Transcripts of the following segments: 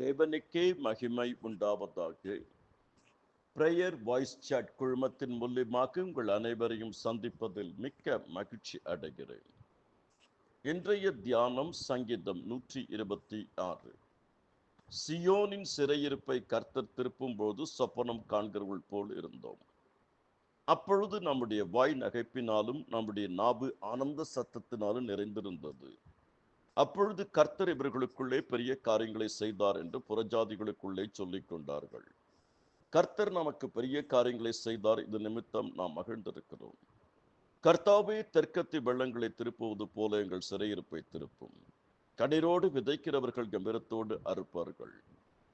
தேவனுக்கே மகிமை உண்டாவதாக. பிரேயர் வாய்ஸ் சாட் குழுமத்தின் மூலியமாக உங்கள் அனைவரையும் சந்திப்பதில் மிக்க மகிழ்ச்சி அடைகிறேன். இன்றைய தியானம் சங்கீதம் 126. சியோனின் சிறையிருப்பை கர்த்தர் திருப்பும் போது சொப்பனம் காண்கிறவர்கள் போல் இருந்தோம். அப்பொழுது நம்முடைய வாய் நகைப்பினாலும் நம்முடைய நாவு ஆனந்த சத்தத்தினாலும் நிறைந்திருந்தது. அப்பொழுது கர்த்தர் இவர்களுக்குள்ளே பெரிய காரியங்களை செய்தார் என்று புறஜாதிகளுக்குள்ளே சொல்லிக் கொண்டார்கள். கர்த்தர் நமக்கு பெரிய காரியங்களை செய்தார், இது நிமித்தம் நாம் மகிழ்ந்திருக்கிறோம். கர்த்தாவே தெற்கத்தி வெள்ளங்களை திருப்புவது போல எங்கள் சிறையிருப்பை திருப்பும். கண்ணீரோடு விதைக்கிறவர்கள் கம்பீரத்தோடு அறுப்பார்கள்.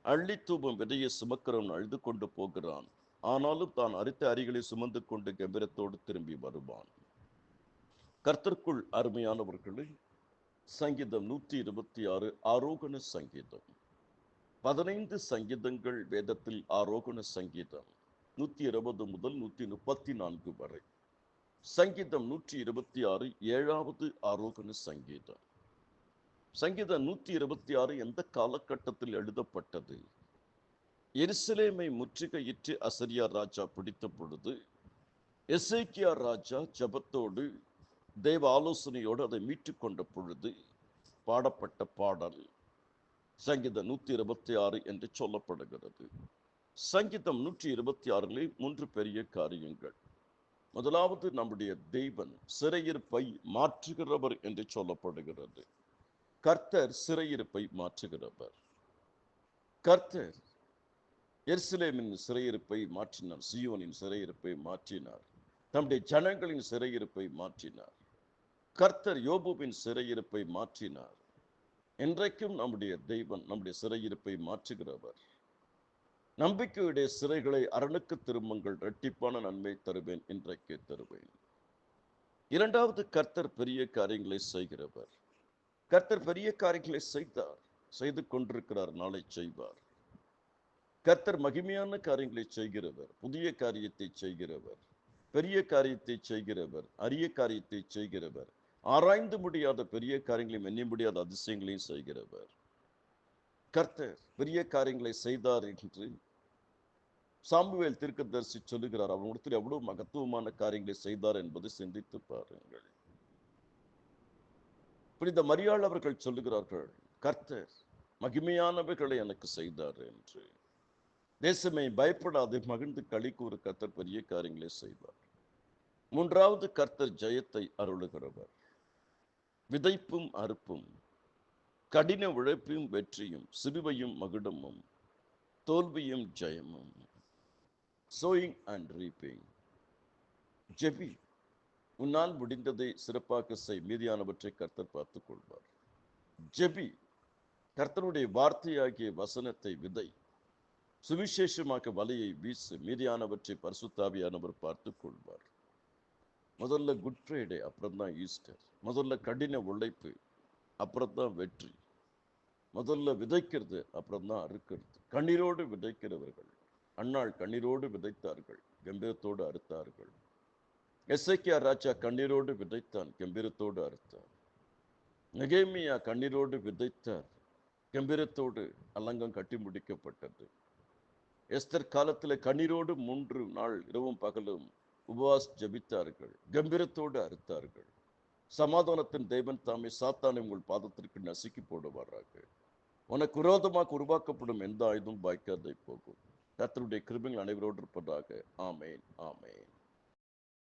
அள்ளி தூவும் விதையை சுமக்கிறவன் அழுது கொண்டு போகிறான், ஆனாலும் தான் அரித்த அரிகளை சுமந்து கொண்டு கம்பீரத்தோடு திரும்பி வருவான். கர்த்தருக்குள் அருமையானவர்களே, சங்கீதம் 126 ஆரோகண சங்கீதம். 15 சங்கீதங்கள் வேதத்தில் ஆரோகண சங்கீதம். 120 முதல் 134 வரை. சங்கீதம் 126 7வது ஆரோகண சங்கீதம். சங்கீதம் 126 எந்த காலகட்டத்தில் எழுதப்பட்டது? எருசலேமை முற்றுகையிட்டு அசரியா ராஜா பிடித்த பொழுது எசேக்கியா ராஜா ஜெபத்தோடு தேவ ஆலோசனையோடு அதை மீட்டு கொண்ட பொழுது பாடப்பட்ட பாடல் சங்கீதம் 126 என்று சொல்லப்படுகிறது. சங்கீதம் 126 3 பெரிய காரியங்கள். முதலாவது, நம்முடைய தேவன் சிறையிருப்பை மாற்றுகிறவர் என்று சொல்லப்படுகிறது. கர்த்தர் சிறையிருப்பை மாற்றுகிறவர். கர்த்தர் எருசலேமின் சிறையிருப்பை மாற்றினார், சியோனின் சிறையிருப்பை மாற்றினார், தம்முடைய ஜனங்களின் சிறையிருப்பை மாற்றினார். கர்த்தர் யோபுவின் சிறையிருப்பை மாற்றினார். இன்றைக்கும் நம்முடைய தெய்வன் நம்முடைய சிறையிருப்பை மாற்றுகிறவர். நம்பிக்கையுடைய சிறைகளை அரணுக்கு திரும்புங்கள், இரட்டிப்பான நன்மை தருவேன், இன்றைக்கு தருவேன். இரண்டாவது, கர்த்தர் பெரிய காரியங்களை செய்கிறவர். கர்த்தர் பெரிய காரியங்களை செய்தார், செய்து கொண்டிருக்கிறார், நாளை செய்வார். கர்த்தர் மகிமையான காரியங்களை செய்கிறவர், புதிய காரியத்தை செய்கிறவர், பெரிய காரியத்தை செய்கிறவர், அரிய காரியத்தை செய்கிறவர், ஆராய்ந்து முடியாத பெரிய காரியங்களையும் எண்ண முடியாத அதிசயங்களையும் செய்கிறவர். கர்த்தர் பெரிய காரியங்களை செய்தார் என்று சாமுவேல் தீர்க்கதரிசி சொல்லுகிறார். அவரிடத்தில் எவ்வளவு மகத்துவமான காரியங்களை செய்தார் என்பதை சிந்தித்து பாருங்கள். புனித மரியாள் அவர்கள் சொல்லுகிறார்கள், கர்த்தர் மகிமையானவைகளை எனக்கு செய்தார் என்று. தேசமே பயப்படாது, மகிழ்ந்து களி கூறு, கர்த்தர் பெரிய காரியங்களை செய்வார். மூன்றாவது, கர்த்தர் ஜெயத்தை அருளுகிறவர். விதைப்பும் அறுப்பும், கடின உழைப்பும் வெற்றியும், சிறுவையும் மகுடமும், தோல்வியும் ஜெயமும். Sowing and reaping. ஜெபி, உன்னால் முடிந்ததை சிறப்பாக செய், மீதியானவற்றை கர்த்தர் பார்த்துக் கொள்வார். ஜெபி, கர்த்தருடைய வார்த்தையாகிய வசனத்தை விதை, சுவிசேஷமாக வலையை வீசு, மீதியானவற்றை பரிசுத்தாவியானவர் பார்த்துக் கொள்வார். முதல்ல குட் ஃப்ரைடே, அப்புறம் தான் ஈஸ்டர். முதல்ல கடின உழைப்பு, அப்புறம் தான் வெற்றி. முதல்ல விதைக்கிறது, அப்புறம் தான் அறுக்கிறது. கண்ணீரோடு விதைக்கிறவர்கள், அன்னாள் கண்ணீரோடு விதைத்தார்கள், கம்பீரத்தோடு அறுத்தார்கள். எசேக்கியா ராஜா கண்ணீரோடு விதைத்தான், கம்பீரத்தோடு அறுத்தான். நெகேமியா கண்ணீரோடு விதைத்தார், கம்பீரத்தோடு அலங்கம் கட்டி முடிக்கப்பட்டது. எஸ்தர் காலத்தில் கண்ணீரோடு 3 நாள் இரவும் பகலும் உபவாஸ் ஜபித்தார்கள், கம்பீரத்தோடு அறுத்தார்கள். சமாதானத்தின் தேவன் தாமே சாத்தானை உங்கள் பாதத்திற்கு நசுக்கி போடுவாராக. உனக்கு விரோதமாக உருவாக்கப்படும் எந்த ஆயுதம் வாய்க்காதை போகும். கர்த்தருடைய கிருபைகள் அனைவரோடு இருப்பதாக. ஆமேன், ஆமேன்.